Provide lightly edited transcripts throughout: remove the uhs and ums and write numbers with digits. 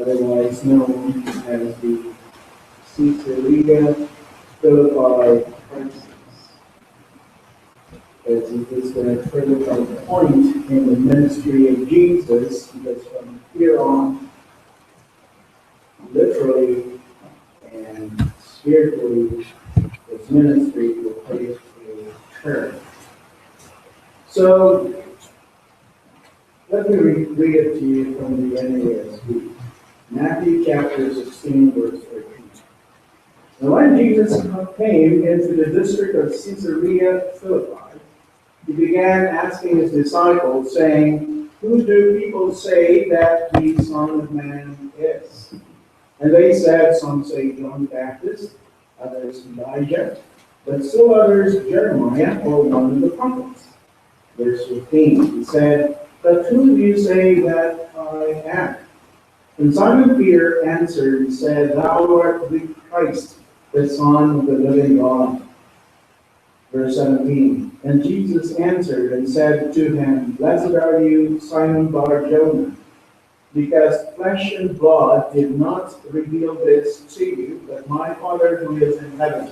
otherwise known as the Caesarea Philippi crisis. As it is a critical point in the ministry of Jesus, because from here on, literally and spiritually, his ministry will take a turn. So, let me read it to you from the NASB. Matthew chapter 16, verse 13. And when Jesus came into the district of Caesarea Philippi, he began asking his disciples, saying, "Who do people say that the Son of Man is?" And they said, "Some say John the Baptist, others Elijah, but still others Jeremiah or one of the prophets." Verse 15, he said, "But who do you say that I am?" And Simon Peter answered and said, "Thou art the Christ, the Son of the living God." Verse 17, and Jesus answered and said to him, "Blessed are you, Simon Bar-Jonah, because flesh and blood did not reveal this to you, but my Father who is in heaven.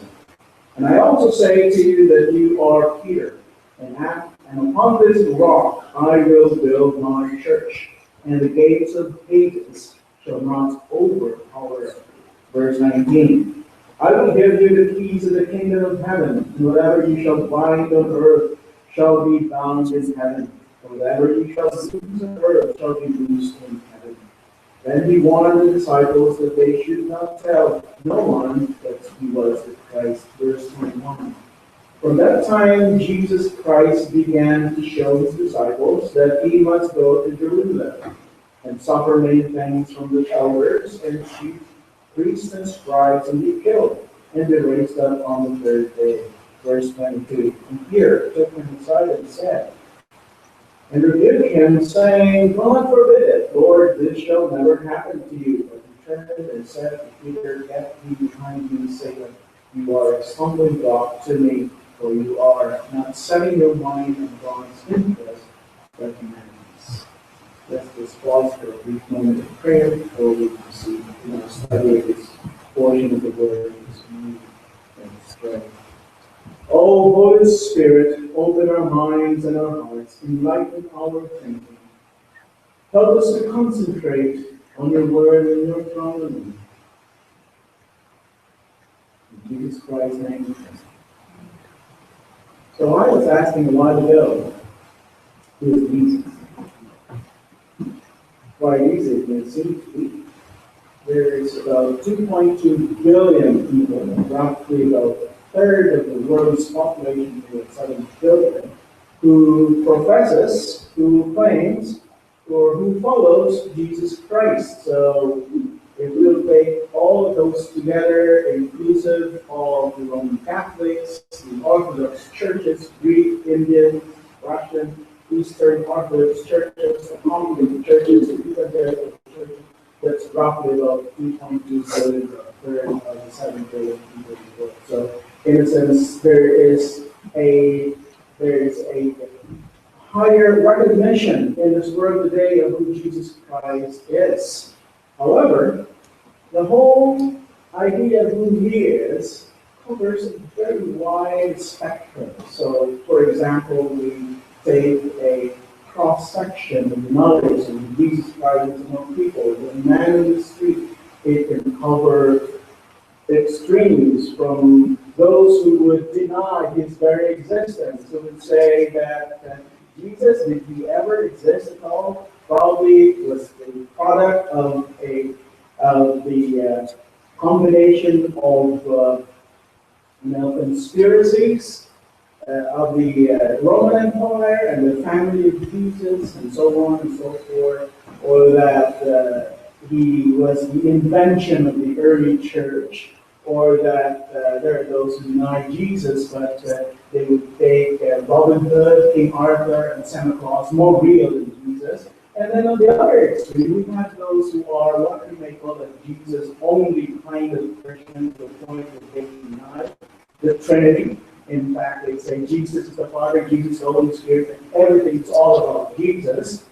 And I also say to you that you are Peter, and upon this rock I will build my church, and the gates of Hades shall not overpower it." Verse 19, "I will give you the keys of the kingdom of heaven, and whatever you shall bind on earth shall be bound in heaven, and whatever you shall loose on earth shall be loosed in heaven." Then he warned the disciples that they should not tell no one that he was the Christ. Verse 21. From that time Jesus Christ began to show his disciples that he must go to Jerusalem and suffer many things from the elders and chief priests and scribes, and be killed, and be raised up on the third day. Verse 22. And Peter took him aside and said, and rebuked him, saying, "God forbid it, Lord, this shall never happen to you." But he turned and said to Peter, "Get thee behind me, Satan. You are a stumbling block to me, for you are not setting your mind on God's interest, but humanity's." Let's just pause for a brief moment of prayer before we proceed in our study of this portion of the Word this morning. Let's pray. O Holy Spirit, open our minds and our hearts, enlighten our thinking. Help us to concentrate on your Word and your throne. In Jesus Christ's name. So I was asking a while ago, who is Jesus? Quite easy, it seems to be. There is about 2.2 billion people, roughly about a third of the world's population, to 7 billion, who professes, who claims, or who follows Jesus Christ. So if we'll take all of those together, inclusive of the Roman Catholics, the Orthodox churches, Greek, Indian, Russian, Eastern Orthodox churches, the Coptic churches, the Evangelical churches, that's roughly about 2.2 billion, a third of the 7 billion people in the world. So, in a sense, there is a higher recognition in this world today of who Jesus Christ is. However, the whole idea of who he is covers a very wide spectrum. So, for example, we take a cross-section of knowledge of Jesus Christ among people. The man in the street, it can cover extremes from those who would deny his very existence, who would say that Jesus, did he ever exist at all? Probably was the product of the combination of conspiracies of the Roman Empire and the family of Jesus, and so on and so forth, or that he was the invention of the early church, or that there are those who deny Jesus, but they would take Robin Hood, King Arthur, and Santa Claus more real than Jesus. And then on the other extreme, we have those who are what we may call a Jesus-only kind of Christian, to the point that they deny the Trinity. In fact, they say Jesus is the Father, Jesus is the Holy Spirit, and everything's all about Jesus.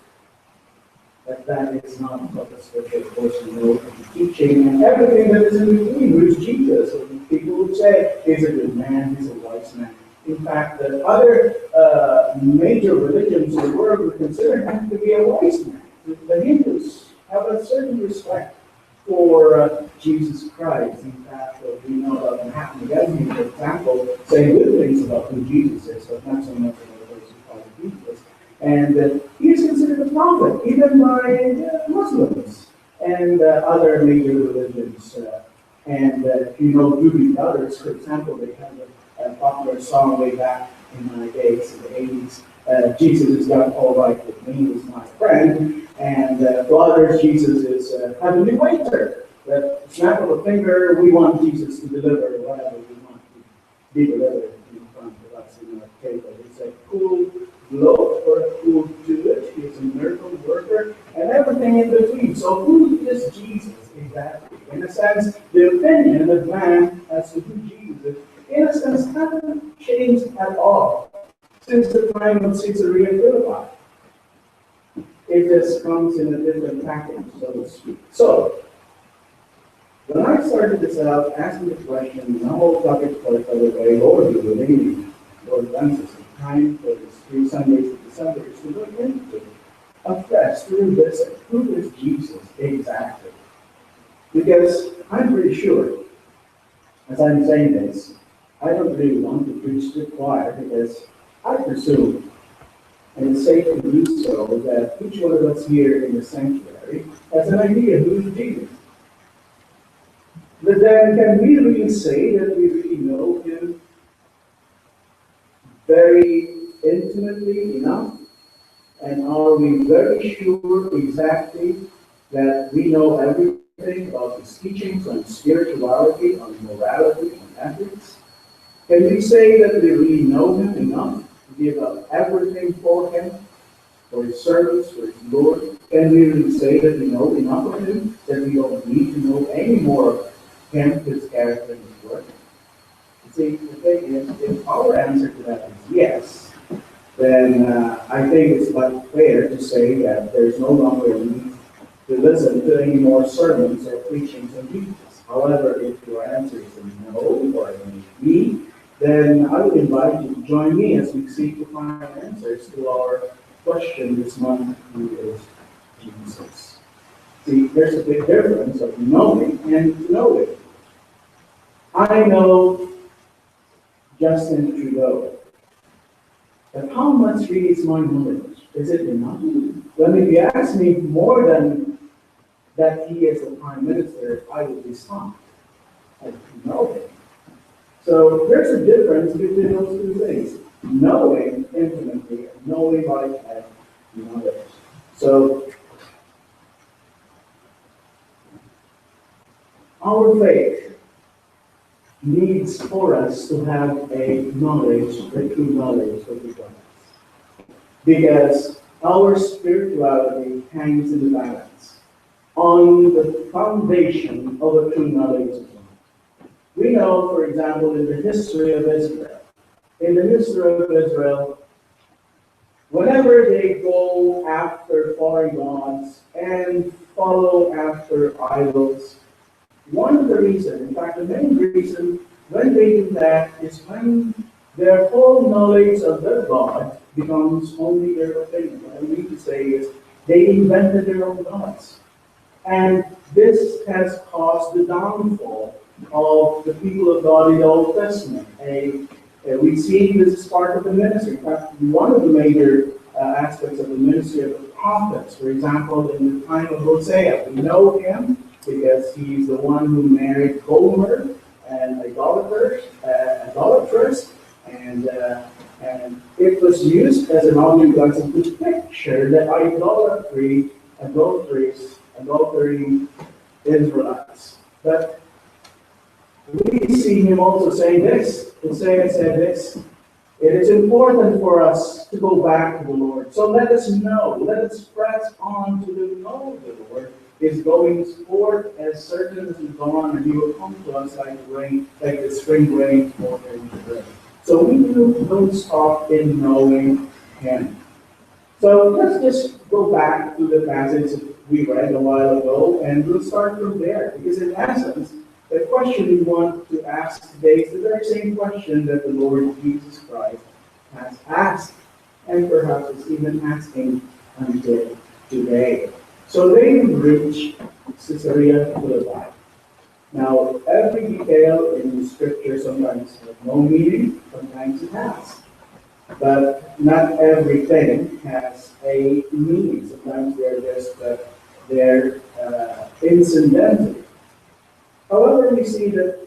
that is not what the scripture, of course, we know, the teaching and everything that is in between. Who is Jesus? So people would say, he's a good man, he's a wise man. In fact, the other major religions in the world would consider him to be a wise man. The Hindus have a certain respect for Jesus Christ. In fact, we know about Mahatma Gandhi, for example, saying good things about who Jesus is, but not so much about those who follow Jesus. And he is considered a prophet, even by Muslims and other major religions. And if you know Doobie Brothers, for example, they have a popular song way back in my days, in the 80s. Jesus is done all right with me, he's my friend. And for others, Jesus is heavenly waiter. That snap of a finger, we want Jesus to deliver whatever we want to be delivered in front of us in our table. It's a cool loaf or a cool to it. He is a miracle worker and everything in between. So who is Jesus exactly? In a sense, the opinion of man as to who Jesus is, in a sense, hasn't changed at all since the time of Caesarea Philippi. It just comes in a different package, so to speak. So, when I started this out, asking the question, the whole topic was, by the way, Lord, you willing, Lord, grants us the time for these 3 Sundays of December to look into afresh, through this, who is Jesus exactly? Because I'm pretty sure, as I'm saying this, I don't really want to preach to the choir because I presume, and it's safe to do so, that each one of us here in the sanctuary has an idea who is Jesus. But then, can we really say that we really know him very intimately enough? And are we very sure exactly that we know everything about his teachings on spirituality, on morality, on ethics? Can we say that we really know him enough to give up everything for him, for his service, for his Lord? Can we really say that we know enough of him, that we don't need to know any more of him, his character, and his work? You see, the thing is, if our answer to that is yes, then I think it's but fair to say that there's no longer a need to listen to any more sermons or preachings on Jesus. However, if your answer is a no or a maybe, then I would invite you to join me as we seek to find answers to our question this month, who is Jesus? See, there's a big difference of knowing and knowing. I know Justin Trudeau, but how much really is my knowledge? Is it enough? Well, if you ask me more than that he is the Prime Minister, I would be stumped. I don't know him. So there's a difference between those two things. Knowing intimately, knowing like knowledge. So our faith needs for us to have a knowledge, the true knowledge of the God. Because our spirituality hangs in the balance on the foundation of a true knowledge of God. We know, for example, in the history of Israel, whenever they go after foreign gods and follow after idols, one of the reasons, in fact, the main reason when they do that is when their whole knowledge of their God becomes only their opinion. What I mean to say is they invented their own gods. And this has caused the downfall of the people of God in the Old Testament. We see this is part of the ministry. In fact, one of the major aspects of the ministry of the prophets, for example, in the time of Hosea, we know him because he's the one who married Gomer, and idolatress, and it was used as an argument to picture the adultering Israelites. But we see him also saying this. Hosea said this: it is important for us to go back to the Lord. So let us know, let us press on to the know of the Lord is going forth as certain as the dawn, and he will come to us like rain, like the spring rain for the So we don't stop in knowing him. So let's just go go back to the passage we read a while ago, and we'll start from there. Because in essence, the question we want to ask today is the very same question that the Lord Jesus Christ has asked, and perhaps is even asking until today. So they reach Caesarea Philippi. Now, every detail in the scripture sometimes has no meaning, sometimes it has. But not everything has a meaning. Sometimes they're just incidental. However, we see that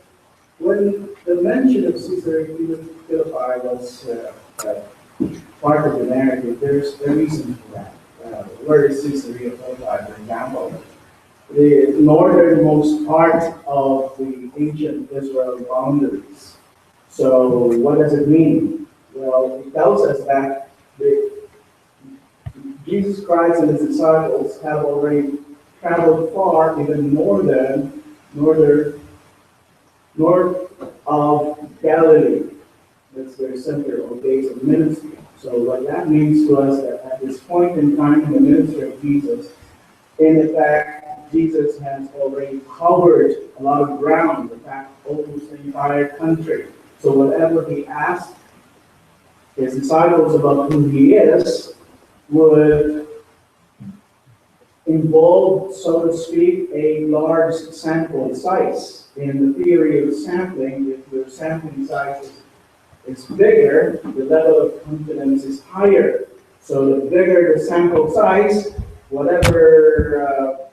when the mention of Caesarea Philippi was part of the narrative, there's a reason for that. Where is Caesarea Philippi, for example? The northernmost part of the ancient Israel boundaries. So what does it mean? Well, it tells us that Jesus Christ and his disciples have already traveled far, even north of Galilee. That's their center of days of ministry. So what that means to us that at this point in time in the ministry of Jesus, in fact, Jesus has already covered a lot of ground, in fact, almost the entire country. So whatever he asked his disciples about who he is would involve, so to speak, a large sample size. In the theory of sampling, if your sampling size is bigger, the level of confidence is higher. So the bigger the sample size, whatever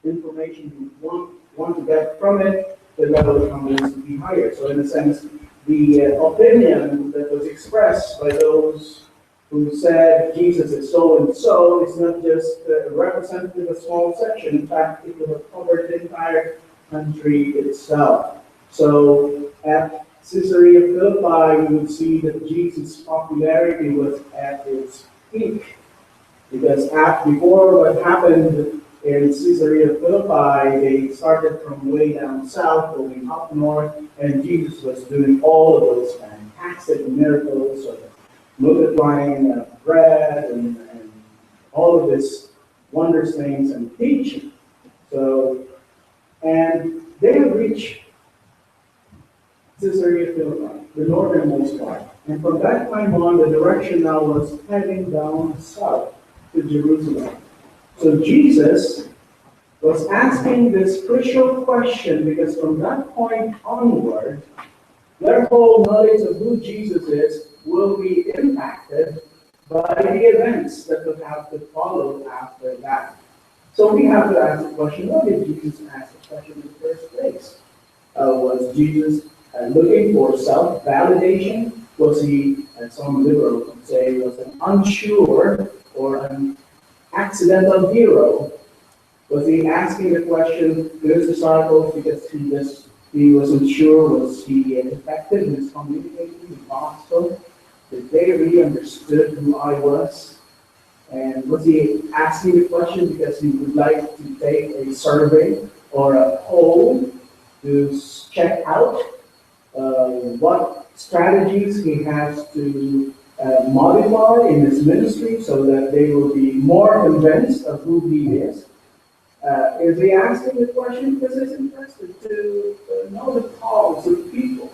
information you want to get from it, the level of confidence will be higher. So in a sense, the opinion that was expressed by those who said Jesus is so and so is not just representative of a small section. In fact, it would have covered the entire country itself. So at Caesarea Philippi, we would see that Jesus' popularity was at its peak. Because before what happened in Caesarea Philippi, they started from way down south, going up north, and Jesus was doing all of those fantastic miracles of multiplying bread and all of this wondrous things and teaching. So, and they have reached Caesarea Philippi, the northernmost part. And from that time on, the direction now was heading down south to Jerusalem. So Jesus was asking this crucial question because from that point onward, their whole knowledge of who Jesus is will be impacted by the events that would have to follow after that. So we have to ask the question, why did Jesus ask the question in the first place? Was Jesus looking for self-validation? Was he, as some liberals would say, was an unsure or an accidental hero? Was he asking the question to his disciples because he wasn't sure, was he effective in his communicating the gospel? Did they really understood who I was? And was he asking the question because he would like to take a survey or a poll to check out what strategies he has to modify in his ministry so that they will be more convinced of who he is? Is he asking the question because he's interested to know the cause of people,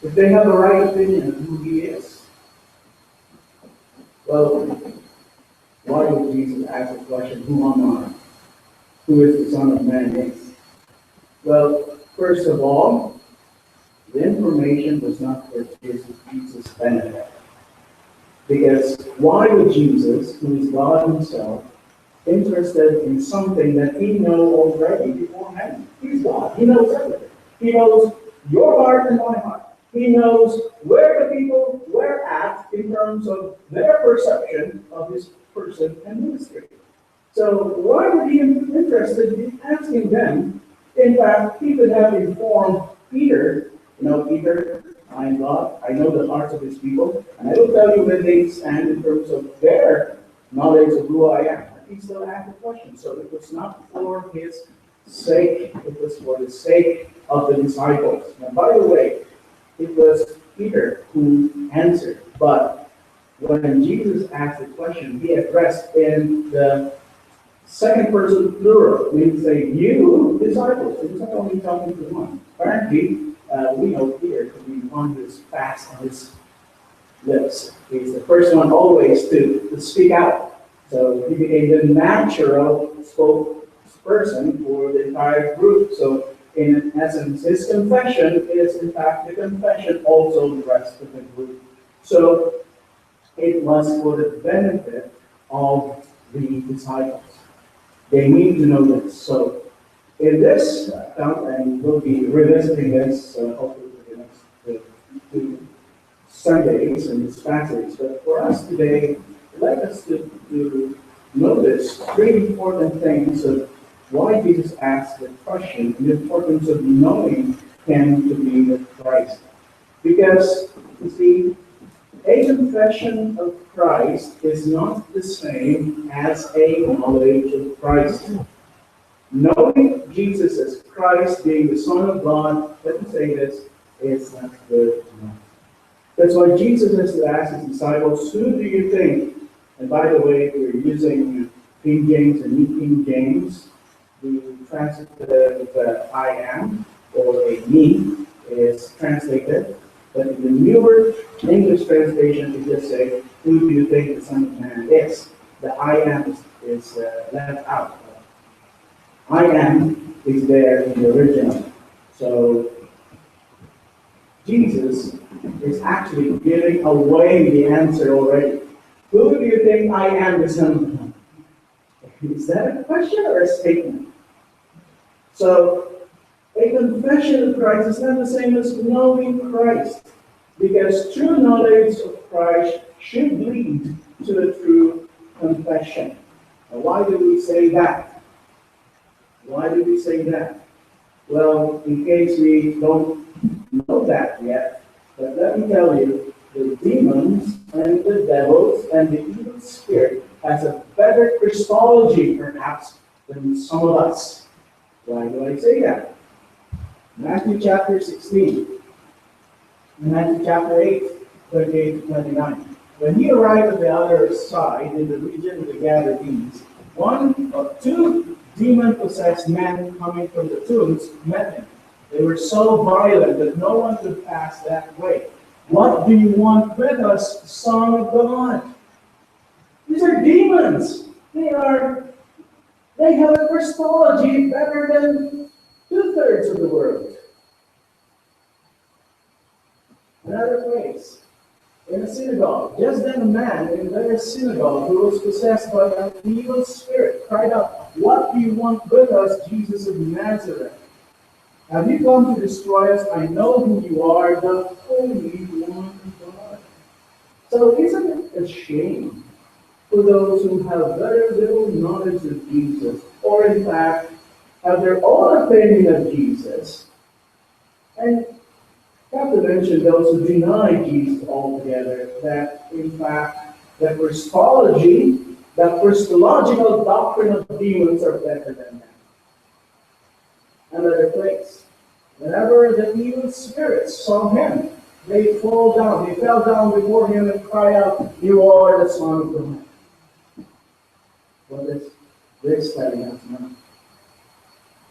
if they have a right opinion of who he is? Well, why would Jesus ask the question, who am I? Who is the Son of Man is? Well, first of all, the information was not for Jesus' benefit. Because why would Jesus, who is God himself, interested in something that he knows already beforehand? He's God. He knows everything. He knows your heart and my heart. He knows where the people were at in terms of their perception of his person and ministry. So why would he be interested in asking them? In fact, he could have informed Peter, Peter, I am God, I know the hearts of his people, and I will tell you where they stand in terms of their knowledge of who I am. He still asked the question. So it was not for his sake, it was for the sake of the disciples. Now, by the way, it was Peter who answered, but when Jesus asked the question, he addressed in the second person plural, means say, you disciples. He's not only talking to one. Apparently, we know Peter to be one who is fast on his lips. He's the first one always to speak out. So he became the natural spokesperson for the entire group. So in essence, his confession is in fact the confession also the rest of the group. So it was for the benefit of the disciples. They need to know this. So in this account, and we'll be revisiting this hopefully for the next two Sundays in this passage. But for us today, let us to notice three important things of why Jesus asked the question and the importance of knowing him to be the Christ. Because, you see, a confession of Christ is not the same as a knowledge of Christ. Knowing Jesus as Christ, being the Son of God, let me say this, is not good enough. That's why Jesus has to ask his disciples, who do you think? And by the way, we're using King James and New King James. The translative I am, or a me, is translated. But in the newer English translation, it just says, who do you think the Son of Man is? The I am is left out. I am is there in the original. So Jesus is actually giving away the answer already. Who do you think I am the Son of Man? Is that a question or a statement? So, a confession of Christ is not the same as knowing Christ, because true knowledge of Christ should lead to a true confession. Now, why do we say that? Why do we say that? Well, in case we don't know that yet, but let me tell you, the demons and the devils and the evil spirit has a better Christology, perhaps, than some of us. Why do I say that? Matthew chapter 16, Matthew chapter 8, 28 to 29. When he arrived at the other side, in the region of the Gadarenes, one or two demon-possessed men coming from the tombs met him. They were so violent that no one could pass that way. What do you want with us, Son of God? These are demons. They have a Christology better than 2/3 of the world. Another place, in a synagogue, just then a man in their synagogue who was possessed by an evil spirit cried out, "What do you want with us, Jesus of Nazareth? Have you come to destroy us? I know who you are, the Holy One of God." So isn't it a shame for those who have very little knowledge of Jesus, or in fact have their own opinion of Jesus, and not to mention those who deny Jesus altogether, that in fact the Christology, the Christological doctrine of demons are better than that. Another place. Whenever the evil spirits saw him, they fell down before him and cried out, "You are the Son of God." What is this telling us now?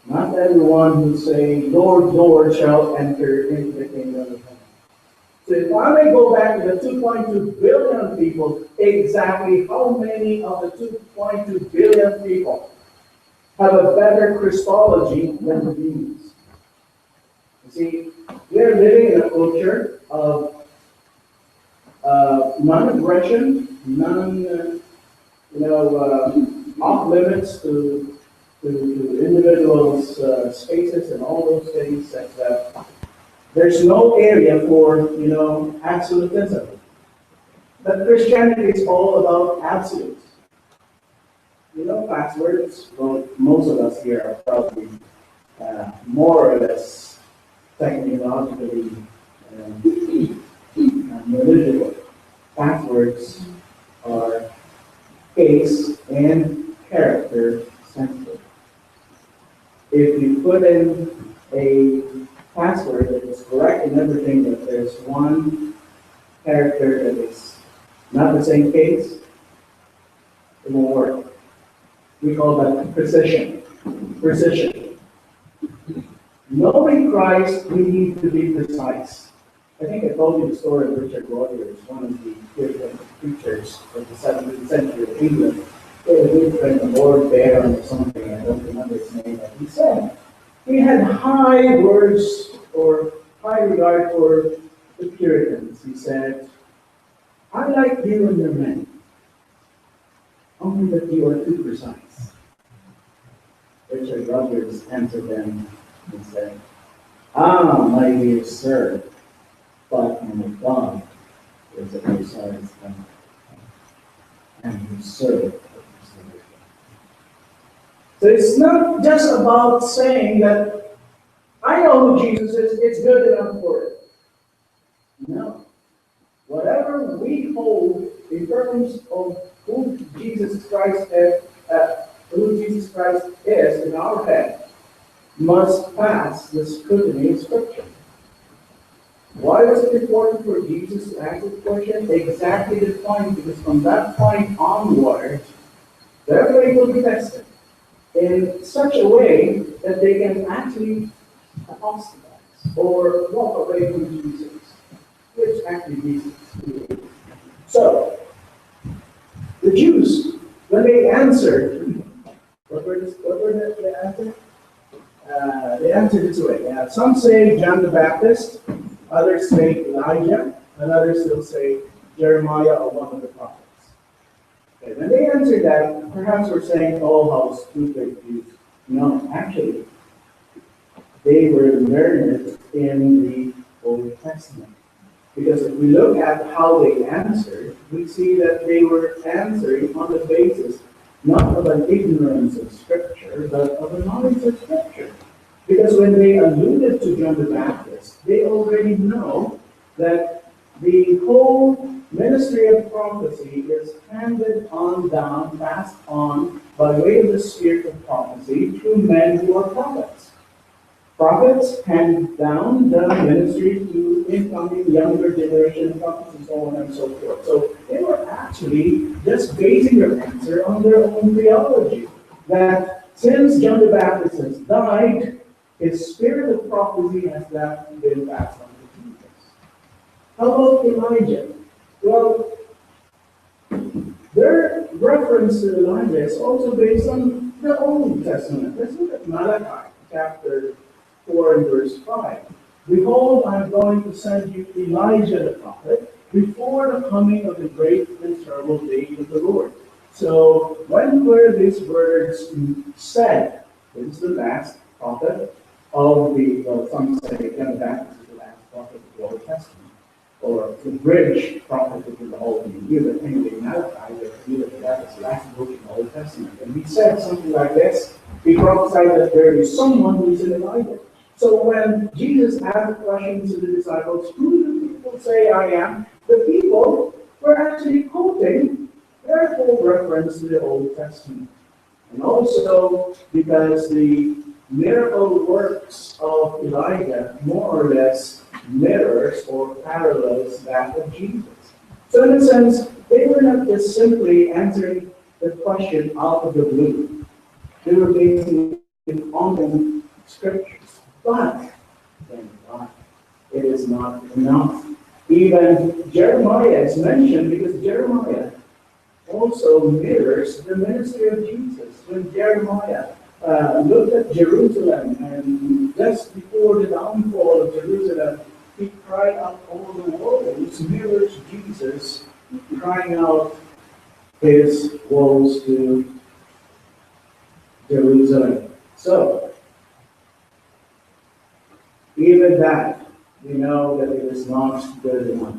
Not everyone who say, "Lord, Lord," shall enter into the kingdom of heaven. So if I may go back to the 2.2 billion people, exactly how many of the 2.2 billion people have a better Christology than the demons? You see, we are living in a culture of non-aggression, off limits to individuals' spaces and all those things. That there's no area for absolutism. But Christianity is all about absolutes. Passwords. Well, most of us here are probably more or less technologically knowledgeable. Passwords are case and character sensitive. If you put in a password that is correct in everything, but there's one character that is not the same case, it won't work. We call that precision. Precision. Knowing Christ, we need to be precise. I think I told you the story of Richard Rogers, one of the great preachers of the 17th century of England. He had a good friend, Lord Baron or something, I don't remember his name, but he said he had high words or high regard for the Puritans. He said, I like you and your men, only that you are too precise. Richard Rogers answered them and said, ah, my dear sir, but my God is a precise God, and you serve a precise God. So it's not just about saying that I know who Jesus is, it's good enough for it. No. Whatever we hold in terms of who Jesus Christ is in our head must pass the scrutiny of Scripture. Why was it important for Jesus to ask this question? Exactly the point, because from that point onward, their faith will be tested in such a way that they can actually apostatize or walk away from Jesus, which actually Jesus did. So, the Jews, when they answered, what were the answer? They answered this way. Some say John the Baptist, others say Elijah, and others still say Jeremiah or one of the prophets. Okay, when they answered that, perhaps we're saying, oh, how stupid Jews. No, actually, they were learned in the Old Testament. Because if we look at how they answered, we see that they were answering on the basis not of an ignorance of Scripture, but of a knowledge of Scripture. Because when they alluded to John the Baptist, they already know that the whole ministry of prophecy is handed on down, passed on by way of the spirit of prophecy through men who are prophets. Prophets hand down the ministry to incoming younger generation prophets and so on and so forth. So they were actually just basing their answer on their own theology. That since John the Baptist has died, his spirit of prophecy has not been passed on to Jesus. How about Elijah? Well, their reference to Elijah is also based on the Old Testament. Let's look at Malachi chapter 4 and verse 5. Behold, I am going to send you Elijah the prophet before the coming of the great and terrible day of the Lord. So, when were these words said? This is the last prophet of the, well, some say John the Baptist is the last prophet of the Old Testament, or the bridge prophet of the Old and New. But anyway, Malachi, that is the last book in the Old Testament. And he said something like this. He prophesied that there is someone who is in Elijah. So when Jesus asked the question to the disciples, who do people say I am? The people were actually quoting their whole reference to the Old Testament. And also because the miracle works of Elijah more or less mirrors or parallels that of Jesus. So in a sense, they were not just simply answering the question out of the blue. They were basing it on the Scriptures. But, thank God, it is not enough. Even Jeremiah is mentioned because Jeremiah also mirrors the ministry of Jesus. When Jeremiah looked at Jerusalem, and just before the downfall of Jerusalem, he cried out all the woes, mirrors Jesus crying out his woes to Jerusalem. So, even that, we know that it is not good enough.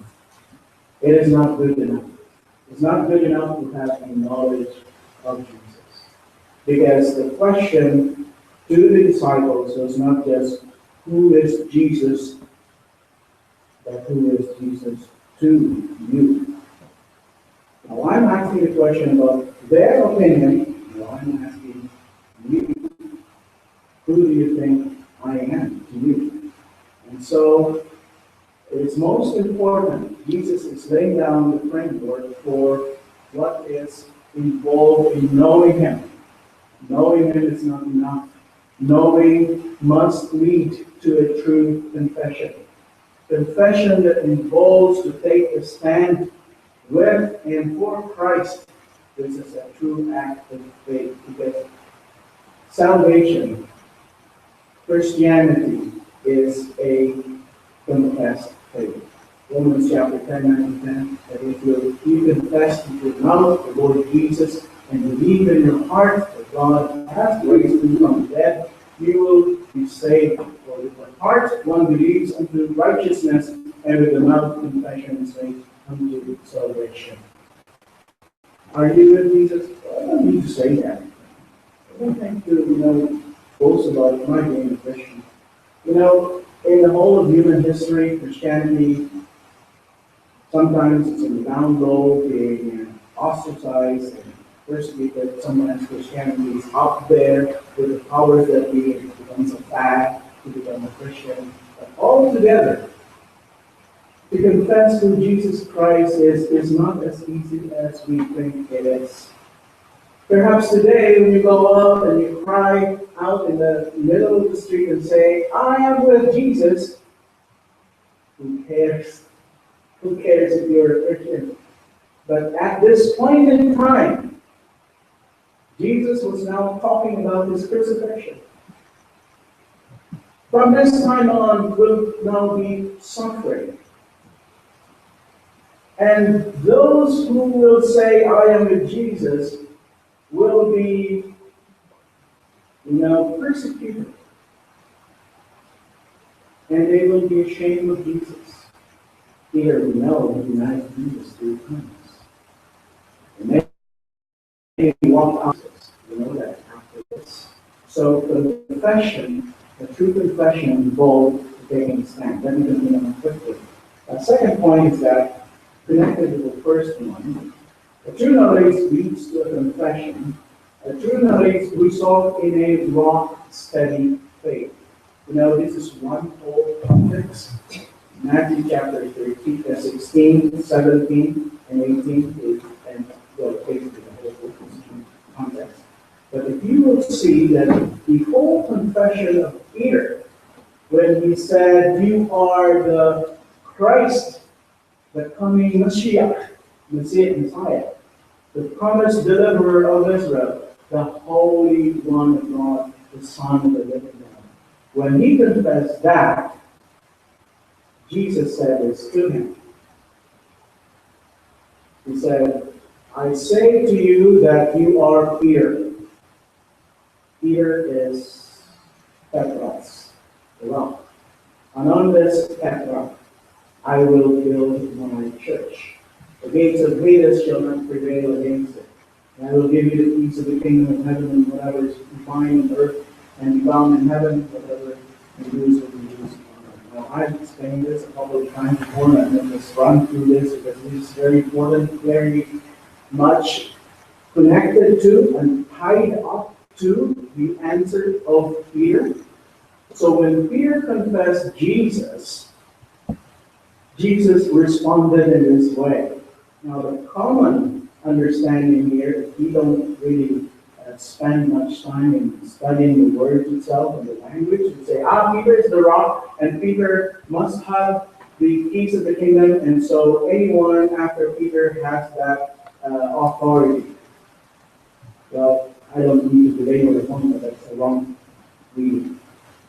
It is not good enough. It's not good enough to have a knowledge of Jesus. Because the question to the disciples was not just, who is Jesus, but who is Jesus to you? Now I'm asking the question about their opinion. Now I'm asking you, who do you think I am to you? And so, It is most important. Jesus is laying down the framework for what is involved in knowing Him. Knowing Him is not enough. Knowing must lead to a true confession. Confession that involves to take a stand with and for Christ. This is a true act of faith, because salvation, Christianity, is a confessed faith. Romans chapter 10, 9 and 10, that if you confess with your mouth the Lord Jesus and believe in your heart that God has raised him from the dead, you will be saved. For with the heart one believes unto righteousness, and with the mouth confession is made unto salvation. Are you with Jesus? I don't need to say that. I don't think to, boast about my being a Christian. In the whole of human history, Christianity, sometimes it's in the down low, being ostracized and persecuted. Sometimes Christianity is up there with the powers that be, and it becomes a fad to become a Christian. But altogether, to confess to Jesus Christ is not as easy as we think it is. Perhaps today, when you go out and you cry out in the middle of the street and say, I am with Jesus, who cares? Who cares if you're a Christian? But at this point in time, Jesus was now talking about his crucifixion. From this time on, will now be suffering. And those who will say, I am with Jesus, will be, persecuted. And they will be ashamed of Jesus. Here we know he denied Jesus 3 times. And they walk out. We know that after this. So the confession, the true confession involved taking a stand. Let me continue on quickly. The second point is that, connected to the first one, a true knowledge leads to a confession. A true knowledge results in a rock-steady faith. This is one whole context. Matthew chapter 13, 16, 17, and 18 and basically the whole context. But if you will see that the whole confession of Peter, when he said, you are the Christ, the coming Messiah, the promised deliverer of Israel, the Holy One of God, the Son of the living God. When he confessed that, Jesus said this to him. He said, I say to you that you are Peter. Peter is Petros, the rock. And on this Petros, I will build my church. The gates of Hades shall not prevail against it. And I will give you the keys of the kingdom of heaven, and whatever is confined on earth and bound in heaven, whatever you use will be used on earth. Now, I've explained this a couple of times before, and I'm going to just run through this because this is very important, very much connected to and tied up to the answer of Peter. So when Peter confessed Jesus, Jesus responded in this way. Now, the common understanding here, if we don't really spend much time in studying the words itself and the language, we say, Peter is the rock, and Peter must have the keys of the kingdom, and so anyone after Peter has that authority. Well, I don't need to belabor the point, but that's a wrong reading.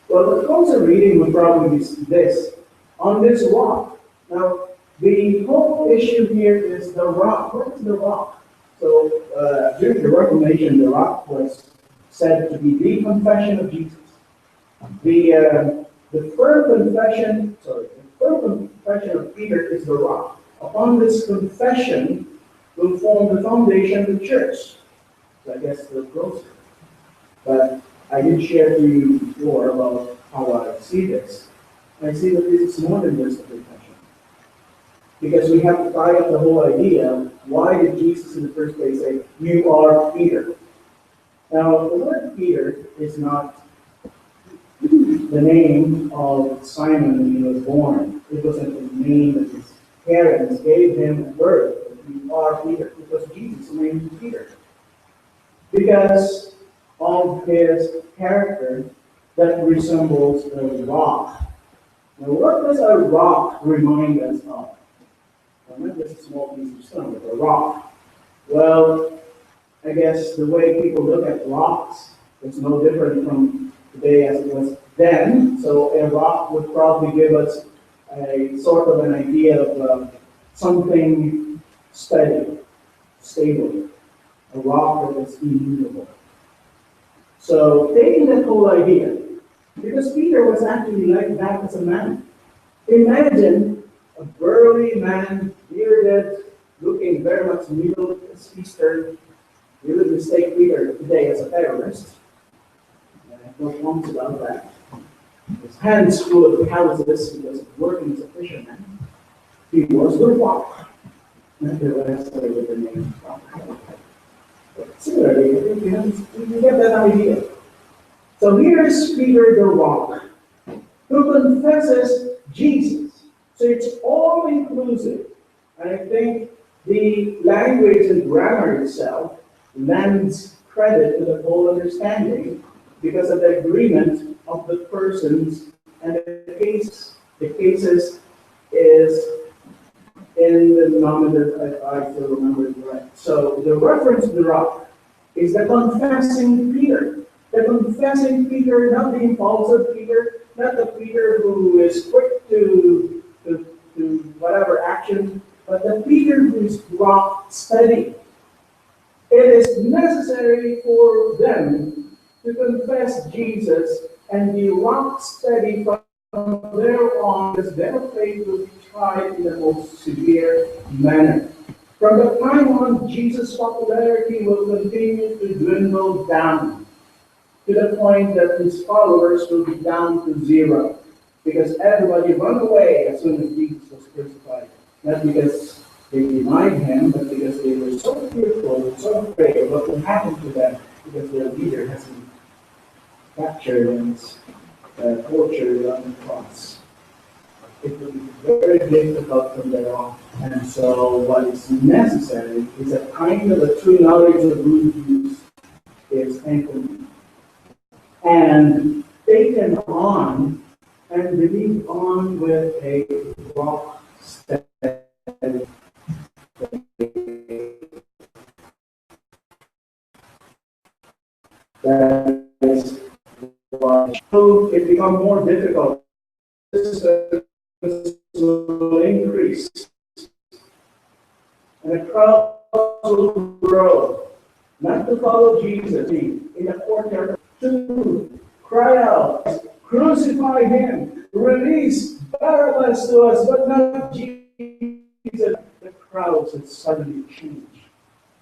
Well, the closer reading would probably be this. On this rock. Now, the whole issue here is the rock. What is the rock? So, during the Reformation, the rock was said to be the confession of Jesus. The firm confession of Peter is the rock. Upon this confession will form the foundation of the church. So I guess they're closer. But I did share to you before about how I see this. I see that this is more than just a confession. Because we have to tie up the whole idea. Why did Jesus in the first place say, you are Peter? Now, the word Peter is not the the name of Simon when he was born. It wasn't the name that his parents gave him at birth. You are Peter. It was Jesus' name, Peter. Because of his character that resembles a rock. Now, what does a rock remind us of? Well, not just a small piece of stone, but a rock. Well, I guess the way people look at rocks is no different from today as it was then. So a rock would probably give us a sort of an idea of something steady, stable, a rock that is immovable. So taking that whole idea, because Peter was actually like that as a man. Imagine a burly man, bearded, looking very much Middle Eastern. You would mistake Peter today as a terrorist. And I have no qualms about that. His hands full of calluses because of working as a fisherman. He was the rock. Not the rest of with the name rock. Similarly, you get that idea. So here is Peter the rock, who confesses Jesus. So it's all inclusive. And I think the language and grammar itself lends credit to the whole understanding because of the agreement of the persons and the cases is in the nominative, if I still remember it right. So the reference to the rock is the confessing Peter. The confessing Peter, not the impulsive Peter, not the Peter who is quick to whatever action, but the Peter who is rock steady. It is necessary for them to confess Jesus and be rock steady from there on, because their faith will be tried in the most severe manner. From the time on, Jesus' popularity will continue to dwindle down to the point that his followers will be down to zero, because everybody ran away as soon as Jesus was crucified. Not because they denied him, but because they were so fearful and so afraid of what will happen to them, because their leader has been captured and tortured on the cross. It will be very difficult from there on. And so what is necessary is a kind of a true knowledge of who is thankfulness. And taken on and believed on with a rock steady. That is why it becomes more difficult. This will increase. And the crowd will grow. Not to follow Jesus in the courtyard, to cry out, crucify him, release Barabbas to us, but not Jesus. The crowds had suddenly changed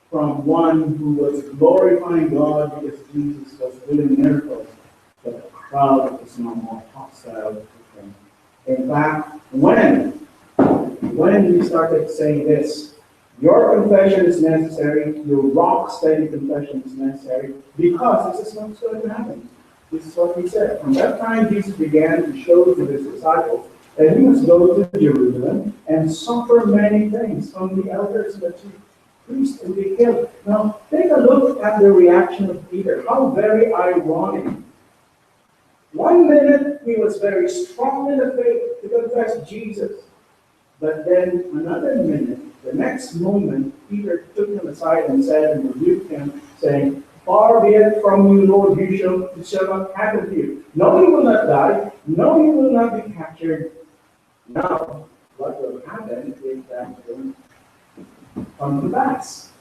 from one who was glorifying God because Jesus was doing miracles, but the crowd was no more hostile to him. In fact, when we started saying this, your confession is necessary, your rock-steady confession is necessary, because this is what's going to happen. This is what he said. From that time, Jesus began to show to his disciples that he must go to Jerusalem and suffer many things from the elders and the chief priests and be killed. Now, take a look at the reaction of Peter. How very ironic. 1 minute, he was very strong in the faith to confess Jesus. But then another minute, the next moment, Peter took him aside and said and rebuked him, saying, "Far be it from you, Lord, it shall not happen to you. No, you will not die. No, you will not be captured." Now, what will happen is that it will come to pass.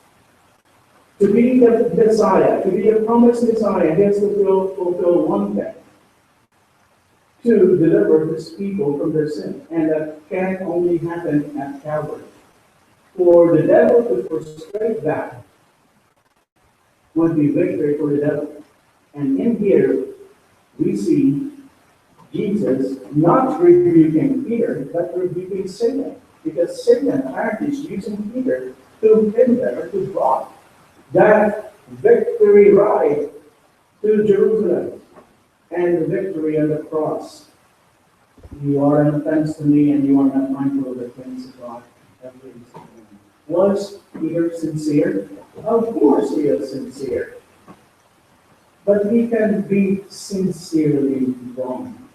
To be the Messiah, to be a promised Messiah, he has to fulfill one thing: to deliver his people from their sin. And that can only happen at Calvary. For the devil to frustrate that would be victory for the devil. And in here, we see Jesus not rebuking Peter, but rebuking Satan. Because Satan apparently is using Peter to hinder, to block that victory ride to Jerusalem. and the victory on the cross. You are an offense to me, and you are not mindful of the things of God. Was Peter sincere? Of course he is sincere. But he can be sincerely wrong.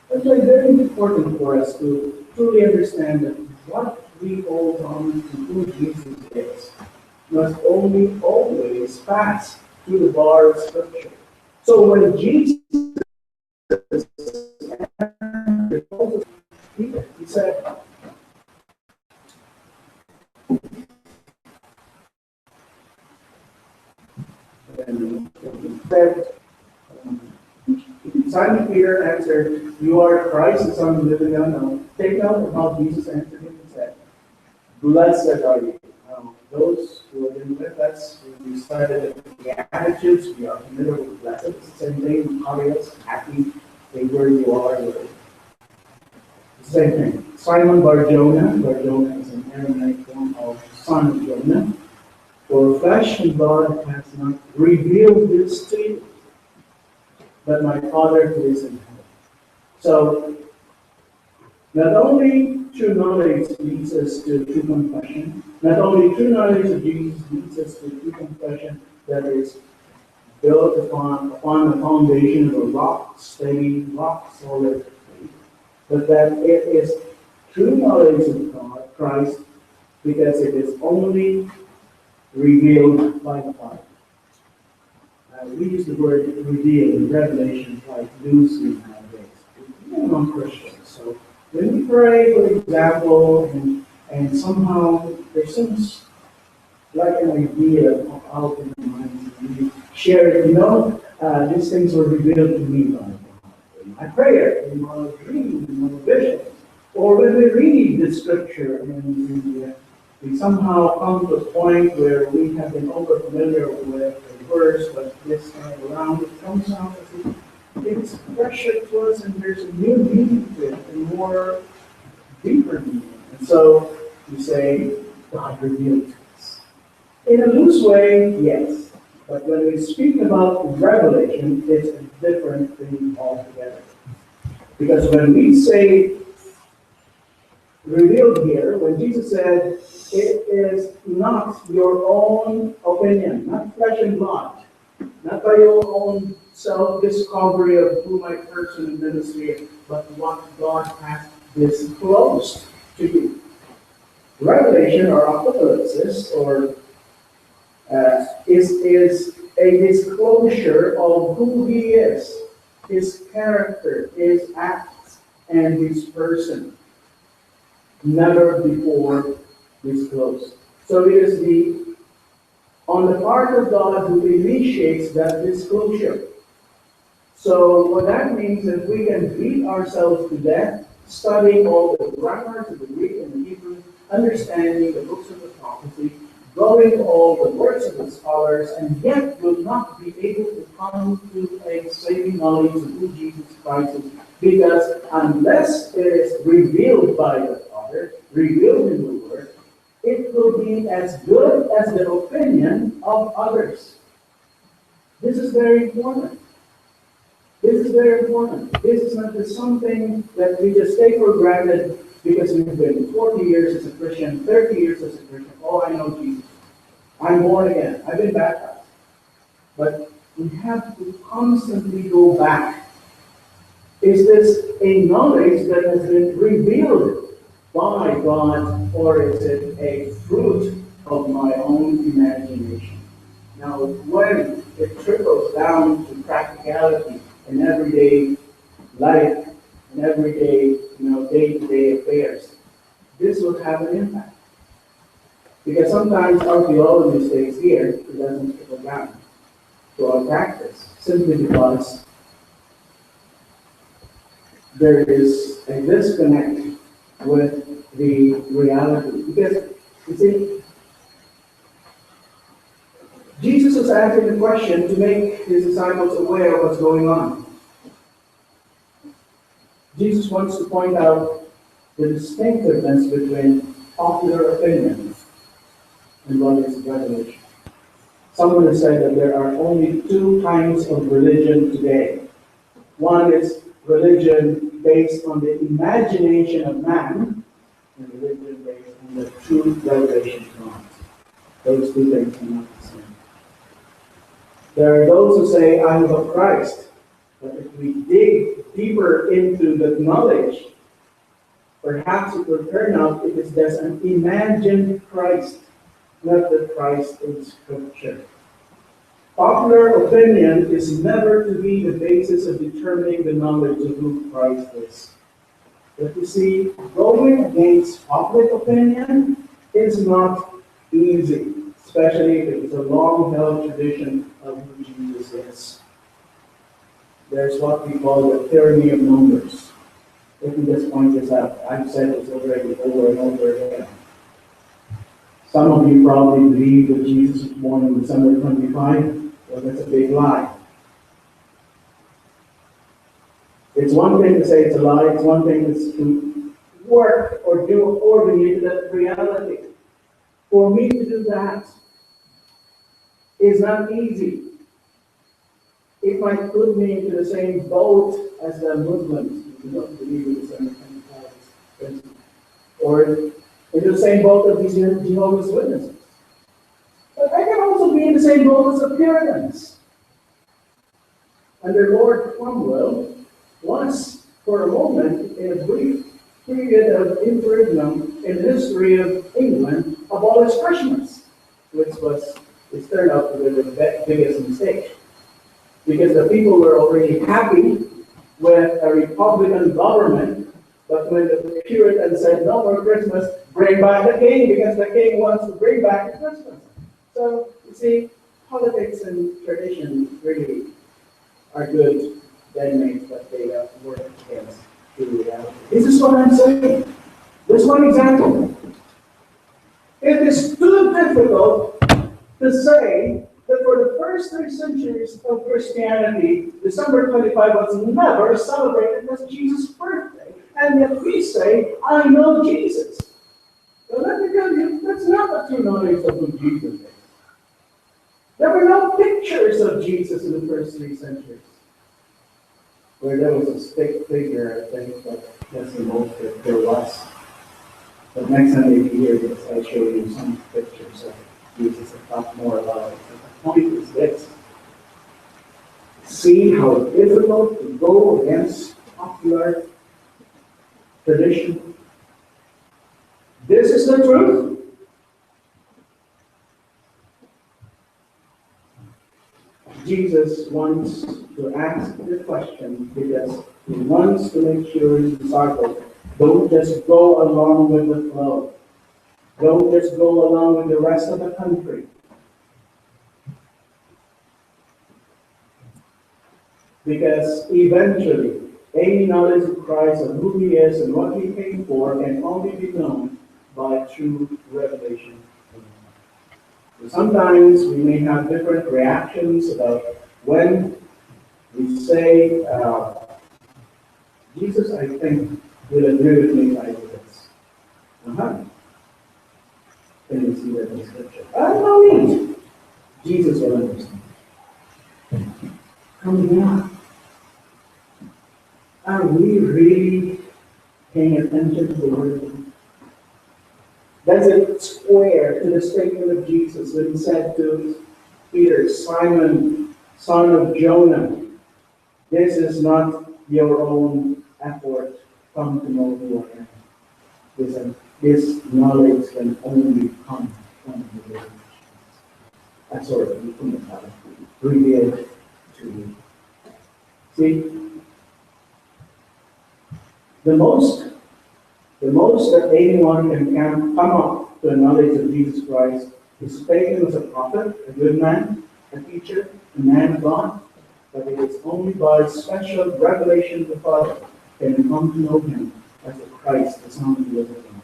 It's very important for us to truly understand that what we hold on to who Jesus is must only always pass through the bar of Scripture. So when Jesus told Peter, he said, Simon Peter answered, "You are Christ, the Son of the living God." Now, take note of how Jesus answered him and said, "Blessed are you." Now, those who have been with us, we started the attitudes, we are familiar with blessed. It's the same thing, glorious, happy, say where you are. Same thing. Simon Bar-Jonah. Bar-Jonah is an Aramaic form of son of Jonah. For flesh and blood has not revealed this to you, but my Father who is in heaven. So, not only true knowledge leads us to true confession, not only true knowledge of Jesus leads us to true confession that is built upon the foundation of a rock, steady, rock solid faith, but that it is true knowledge of God, Christ, because it is only revealed by the Father. We use the word reveal in Revelation quite loosely nowadays. Even among Christians. So when we pray, for example, and somehow there seems like an idea of out in the minds, and we share it, these things were revealed to me by God. In my prayer, in my dream, in my vision. Or when we read the scripture and we somehow come to a point where we have been over familiar with the verse, but this time around it comes out as if it's fresher to us and there's a new meaning to it, a more deeper meaning. And so you say, God revealed to us. In a loose way, yes. But when we speak about revelation, it's a different thing altogether. Because when we say revealed here, when Jesus said, it is not your own opinion, not flesh and blood, not by your own self-discovery of who my person in ministry is, but what God has disclosed to you. Revelation or apocalypsis is a disclosure of who He is, His character, His acts, and His person. Never before disclosed. So it is on the part of God who initiates that disclosure. So what that means is we can beat ourselves to death, studying all the grammars of the Greek and the Hebrew, understanding the books of the prophecy, going all the works of the scholars, and yet will not be able to come to a saving knowledge of who Jesus Christ is. Because unless it is revealed by the Father, revealed in the Word, it will be as good as the opinion of others. This is very important. This is very important. This is not just something that we just take for granted because we've been 40 years as a Christian, 30 years as a Christian. Oh, I know Jesus. I'm born again. I've been baptized. But we have to constantly go back. Is this a knowledge that has been revealed by God, or is it a fruit of my own imagination? Now, when it trickles down to practicality in everyday life, in everyday, day-to-day affairs, this will have an impact. Because sometimes our theology stays here, it doesn't trickle down to our practice, simply because there is a disconnect with the reality. Because, you see, Jesus was asking the question to make his disciples aware of what's going on. Jesus wants to point out the distinctiveness between popular opinion and what is revelation. Someone has said that there are only two kinds of religion today. One is religion based on the imagination of man, and religion based on the true revelation of God. Those two things are not the same. There are those who say, I am of Christ. But if we dig deeper into the knowledge, perhaps it will turn out it is just an imagined Christ, not the Christ in Scripture. Popular opinion is never to be the basis of determining the knowledge of who Christ is. But you see, going against public opinion is not easy, especially if it's a long-held tradition of who Jesus is. There's what we call the tyranny of numbers. Let me just point this out. I've said this already over and over again. Some of you probably believe that Jesus was born on December 25. Well, that's a big lie. It's one thing to say it's a lie. It's one thing to work or do according to that reality. For me to do that is not easy. It might put me into the same boat as the Muslims who don't believe in December 25, or into the same boat of these Jehovah's Witnesses. But I can also be in the same boat as the Puritans. Under Lord Cromwell, was for a moment, in a brief period of interregnum in the history of England, abolished Christmas, which turned out to be the biggest mistake. Because the people were already happy with a Republican government, but when the Puritans said, no more Christmas, bring back the king, because the king wants to bring back the Christmas. So, you see, politics and tradition really are good bedmates, but they work against true reality. This is what I'm saying. There's one example. It is too difficult to say that for the first 3 centuries of Christianity, December 25 was never celebrated as Jesus' birthday. And yet we say, I know Jesus. Well, let me tell you, that's not the true knowledge of who Jesus is. There were no pictures of Jesus in the first 3 centuries. Where there was a stick figure, I think, but that's the most that there was. But next time you hear this, I'll show you some pictures of Jesus and talk more about it. But the point is this. See how difficult to go against popular tradition. This is the truth. Jesus wants to ask the question because he wants to make sure his disciples don't just go along with the flow. Don't just go along with the rest of the country. Because eventually, any knowledge of Christ and who he is and what he came for can only be known by true revelation. Sometimes we may have different reactions about when we say, Jesus, I think, will agree with me like this. Can you see that in Scripture? I don't need. Jesus will understand. Come on. Are we really paying attention to the Word? Does it square to the statement of Jesus when he said to Peter, Simon, son of Jonah, this is not your own effort come to know who I am. This knowledge can only come from the Lord. That's sort of revealed to you. See, the most that anyone can come up to a knowledge of Jesus Christ is taken as a prophet, a good man, a teacher, a man of God, but it is only by special revelation of the Father can we come to know him as the Christ, the Son of the living God.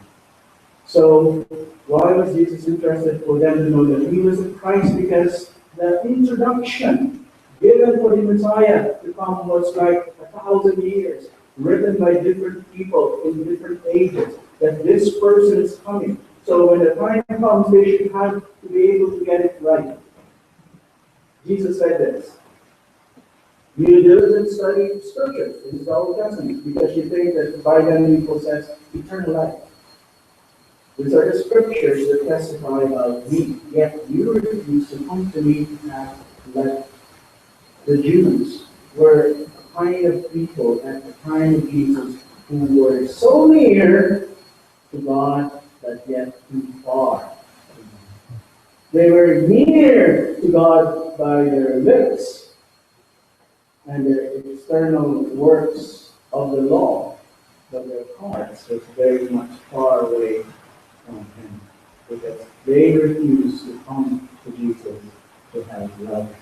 So, why was Jesus interested for them to know that he was the Christ? Because the introduction given for the Messiah to come was like 1,000 years, written by different people in different ages, that this person is coming. So when the time comes, they should have to be able to get it right. Jesus said this. You diligent study Scripture. This is the Old Testament because you think that by them you possess eternal life. These are the Scriptures that testify about me. Yet you refuse to come to me to have life. The Jews were a kind of people at the time of Jesus who were so near to God but yet too far. They were near to God by their lips and their external works of the law, but their hearts was very much far away from Him because they refused to come to Jesus to have love.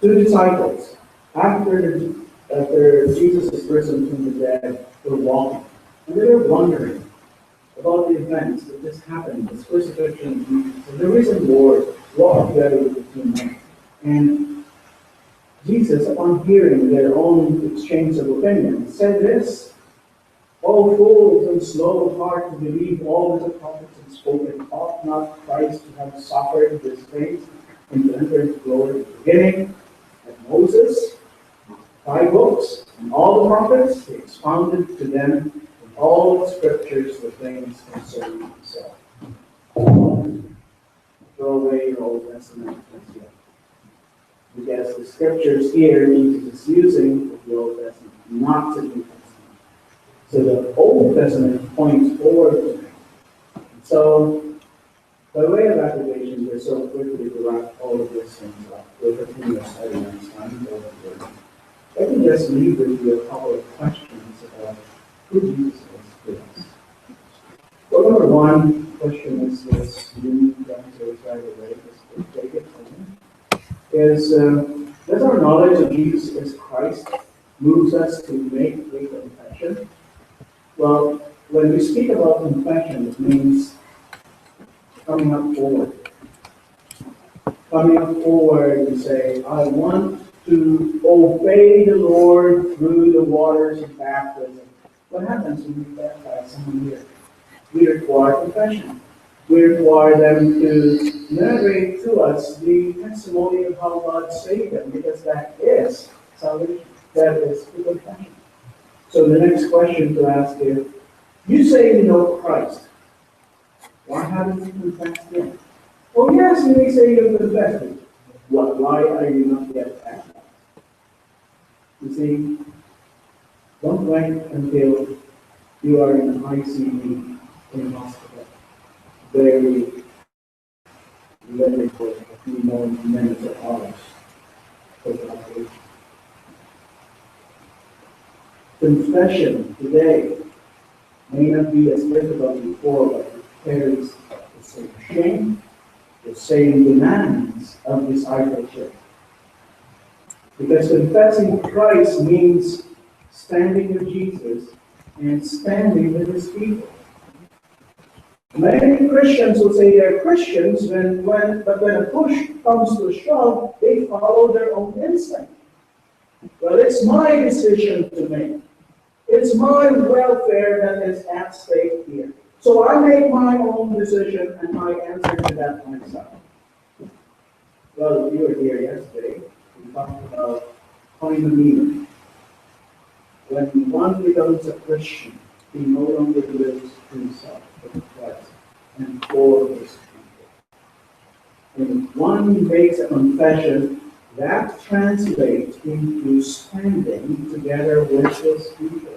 Two disciples, after Jesus is risen from the dead, were walking, and they were wondering about the events that just happened, this crucifixion of Jesus, and the risen Lord walked together with the two men. And Jesus, upon hearing their own exchange of opinions, said this, "O fools and slow of heart to believe all that the prophets have spoken, ought not Christ to have suffered these things and to enter into glory?" Beginning at Moses, 5 books, and all the prophets, he expounded to them in all the Scriptures the things concerning himself. Throw away your Old Testament as yet. Because the Scriptures here Jesus is using the Old Testament, not the New Testament. So the Old Testament points forward to him. So, by way of application, we're so quickly to wrap all of these things up. We'll continue our study next time. Let me just leave with you a couple of questions about who Jesus is to us. Well, number one question is this, you need to answer it right away, just take it from me. Does our knowledge of Jesus as Christ moves us to make a confession? Well, when we speak about confession, it means coming up forward. Coming up forward and say, I want to obey the Lord through the waters of baptism. What happens when we baptize someone here? We require confession. We require them to narrate to us the testimony of how God saved them, because that is salvation. That is the confession. So the next question to ask is, you say you know Christ. Why haven't you confessed Him? Oh yes, you may say you have confessed Him. Why are you not yet baptized? You see, don't wait until you are in ICU in hospital, very living for a few more minutes or hours for the operation. Confession today may not be as difficult before, but it carries the same shame, the same demands of discipleship. Because confessing Christ means standing with Jesus and standing with His people. Many Christians will say they're Christians, but when a push comes to a shove, they follow their own instinct. Well, it's my decision to make. It's my welfare that is at stake here. So I make my own decision and I answer to that myself. Well, you were here yesterday. We talked about koinonia. When one becomes a Christian, he no longer lives for himself, but for Christ and for His people. When one makes a confession, that translates into standing together with His people.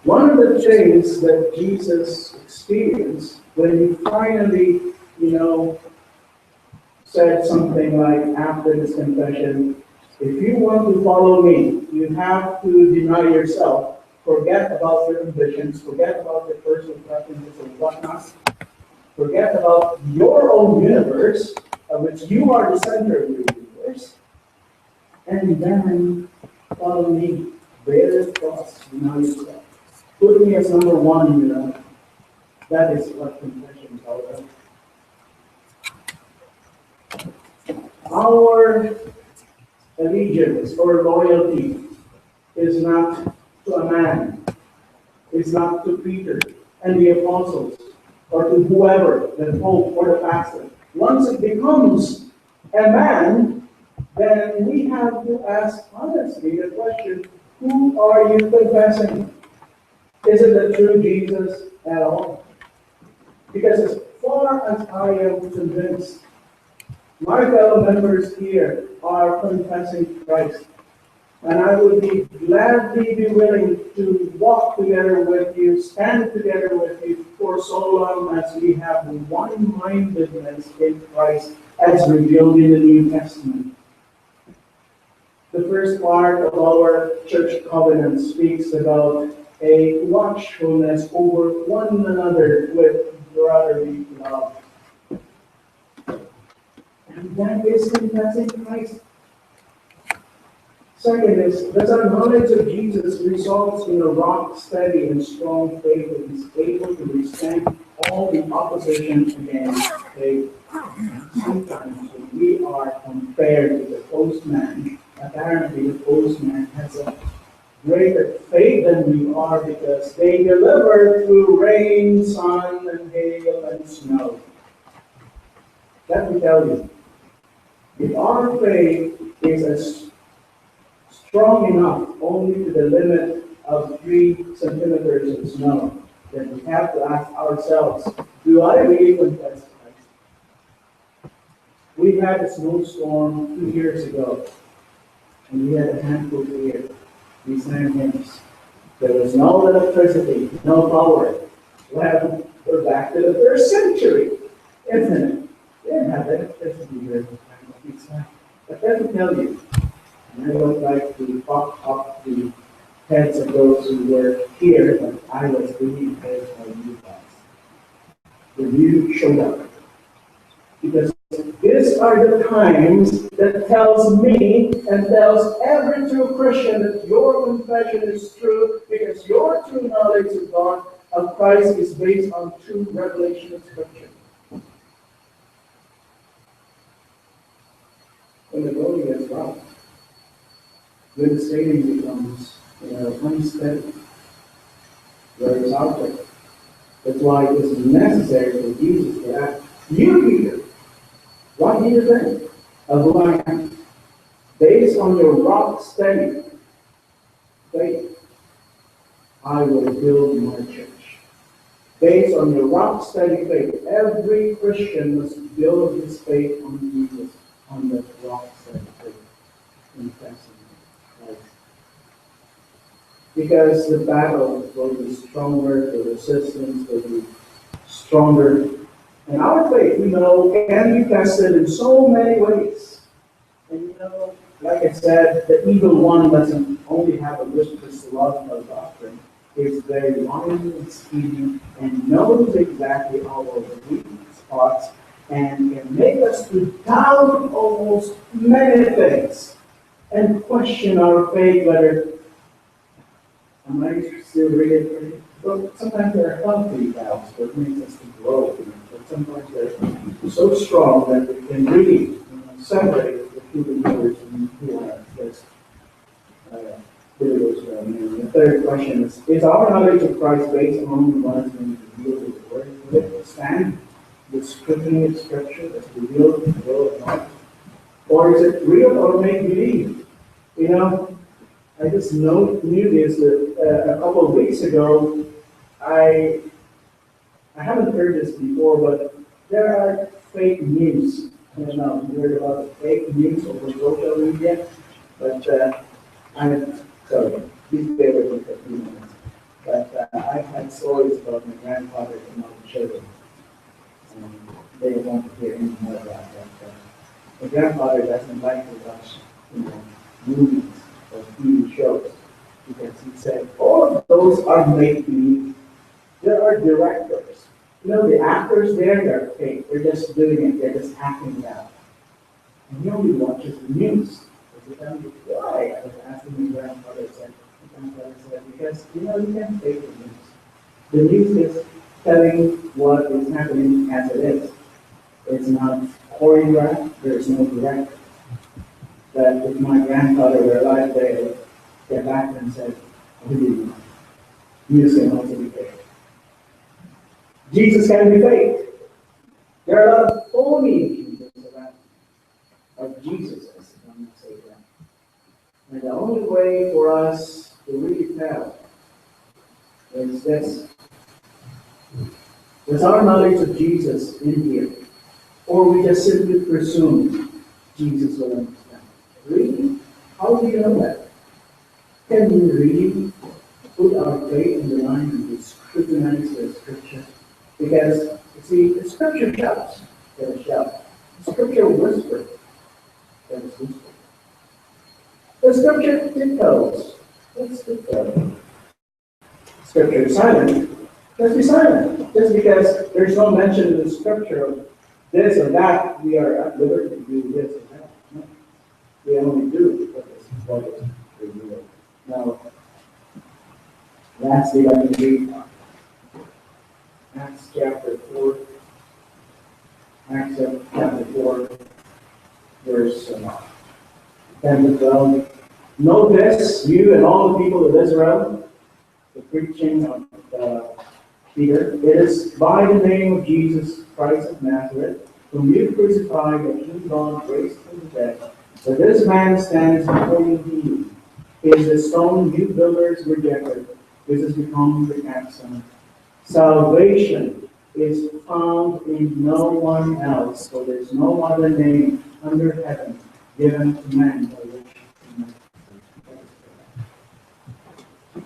One of the things that Jesus experienced when He finally, said something like after this confession, if you want to follow me, you have to deny yourself, forget about your ambitions, forget about your personal preferences and whatnot, forget about your own universe, of which you are the center of your universe, and then follow me. Bear your cross, deny yourself. Put me as number one in your life. That is what confession is all about. Our allegiance or loyalty is not to a man, is not to Peter and the apostles, or to whoever, the pope or the pastor. Once it becomes a man, then we have to ask honestly the question, who are you confessing? Is it the true Jesus at all? Because as far as I am convinced, my fellow members here are confessing Christ. And I would be gladly be willing to walk together with you, stand together with you for so long as we have one-mindedness in Christ as revealed in the New Testament. The first part of our church covenant speaks about a watchfulness over one another with brotherly love. And that is confessing Christ. Second is that our knowledge of Jesus results in a rock steady and strong faith that is able to withstand all the opposition against faith. Sometimes when we are compared to the postman, apparently the postman has a greater faith than we are because they deliver through rain, sun, and hail and snow. Let me tell you, if our faith is as strong enough only to the limit of 3 centimeters of snow, then we have to ask ourselves, do I really confess Christ? We had a snowstorm 2 years ago, and we had a handful here. We sang hymns. There was no electricity, no power. Well, we're back to the first century, isn't it? We didn't have electricity here. But let me tell you, and I don't like to pop up the heads of those who were here, but I was really impressed by you guys. When you showed up. Because these are the times that tells me and tells every true Christian that your confession is true because your true knowledge of God, of Christ, is based on true revelation of Scripture. When the going gets rough, when the sailing becomes unsteady, there is outbreak. That's why it is necessary for Jesus to ask, you Peter, what do you think of who I am? Based on your rock steady faith, I will build my church. Based on your rock steady faith, every Christian must build his faith on Jesus, on the rock steady faith, confessing Christ. Because the battle will be stronger, the resistance will be stronger. And our faith, we know, can be tested in so many ways. And like I said, the evil one doesn't only have a good Christological doctrine. It's very wise and scheming and knows exactly our weak spots and can make us to doubt almost many things and question our faith whether am I still really? But sometimes there are healthy doubts that makes us to grow. But sometimes they're so strong that we can really separate the true believers and who are just believers. The third question is our knowledge of Christ based on what has been revealed in the Word? Will it stand with scrutiny of Scripture that's revealed in the will of God? Or is it real or make believe? I just knew this that a couple of weeks ago. I haven't heard this before, but there are fake news. I don't know if you heard about the fake news over social media, but I'm sorry, please bear with me for a few minutes. But I've had stories about my grandfather and my children, and they won't hear any more about that. My grandfather doesn't like to watch, movies or TV shows because he said all of those are make-believe. There are directors. The actors there, they're fake. They're just doing it. They're just acting it out. And he only watches the news. He told me, why? I was asking my grandfather, because, you can't fake the news. The news is telling what is happening as it is. It's not choreographed. There's no director. But if my grandfather were alive, they would get back and say, news can also be fake. Jesus can be faked. There are a lot of phony Jesus around, of Jesuses. And the only way for us to really tell is this. Is our knowledge of Jesus in here? Or we just simply presume Jesus will understand? Really? How do you know that? Can we really put our faith in the line and scrutinize the scripture? Because, you see, the scripture shouts, that it shouts. The scripture whispers, that is whispered. The scripture tiptoes, that's tiptoe. Scripture is silent, let's be silent. Just because there's no mention in the scripture of this or that, we are at liberty to do this or that. No. We only do what is revealed. Now, lastly, let me read Acts chapter 4. Acts chapter 4, verse 10 to 12. Know this, you and all the people of Israel, the preaching of Peter, it is by the name of Jesus Christ of Nazareth, whom you crucified, and whom God raised from the dead, that this man stands before you healed. He is the stone you builders rejected, which has become the capstone. Salvation is found in no one else, for there is no other name under heaven given to man by which we must be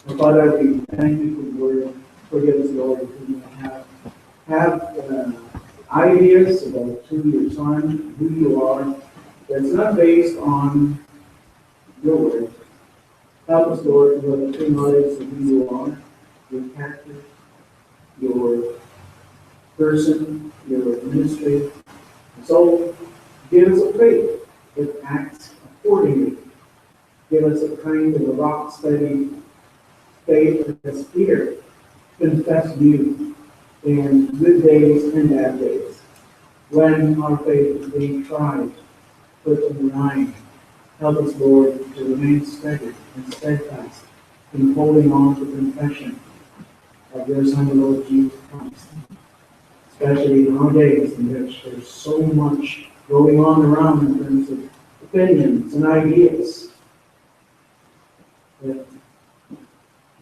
saved. Father, we thank you for your word. Forgive us, Lord, if we have ideas about who your Son, who you are, that's not based on your word. Help us, Lord, to have a true knowledge of who you are, your character, your person, your ministry. So give us a faith that acts accordingly. Give us a kind of a rock-steady faith as Peter confessed you in good days and bad days. When our faith is being tried, put in the line. Help us, Lord, to remain steady and steadfast in holding on to confession of your Son, the Lord Jesus Christ. Especially in our days in which there's so much going on around in terms of opinions and ideas, that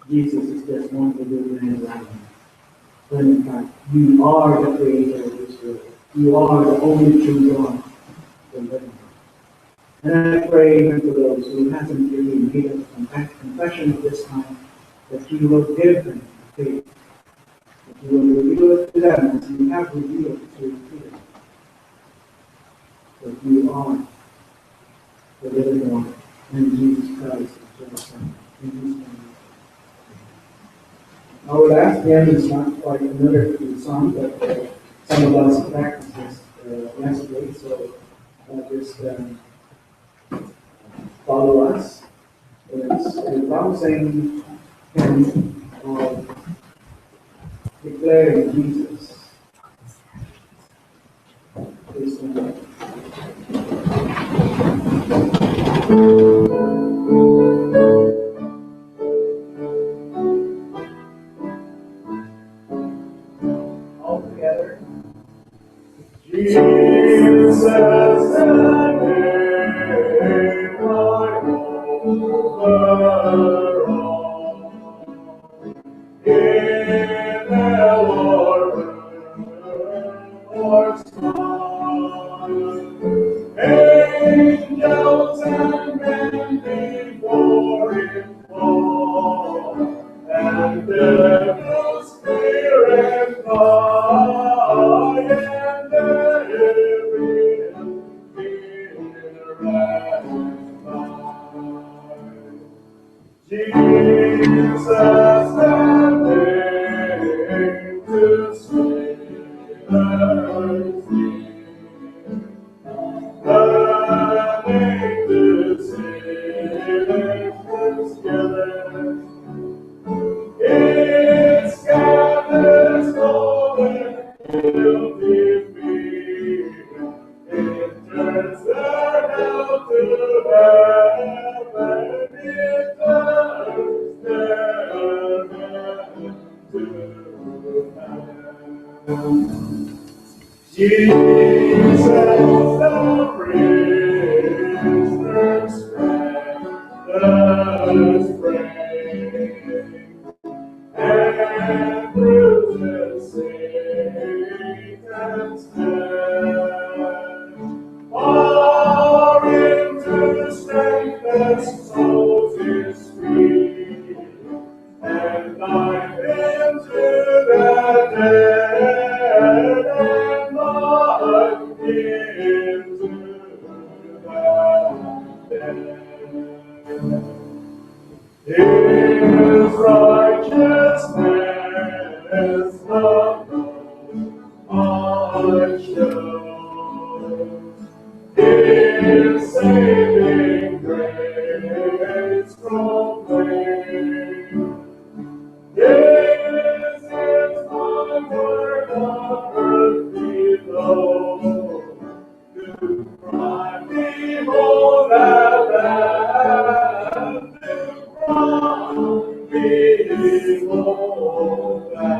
Jesus is just one of the good men around. When in fact, you are the creator of this world. You are the only true God, the living God. And I pray even for those who haven't really made a confession at this time, that you will give them faith. That you will reveal it to them as you have revealed it to Peter. That you are the living one, and Jesus Christ is your Son. In His name. Our last hymn is not quite familiar to the song, but some of us practiced this yesterday, so just follow us. It's a promising hymn of declaring Jesus. Please stand up. All together. Jesus, the name I over all. In the Lord, Lord's God. Angels and men before Him fall, and devil spirit fly, and every fear and mind. Jesus, the name to save us near. The name to save us together. It scatters golden guilty fear. It turns the hell to heaven. It turns heaven to heaven. Jesus, the prisoner's His righteousness the Lord shows. His saving grace proclaim. This is my word on earth below. To cry, behold that Lamb. To cry, behold that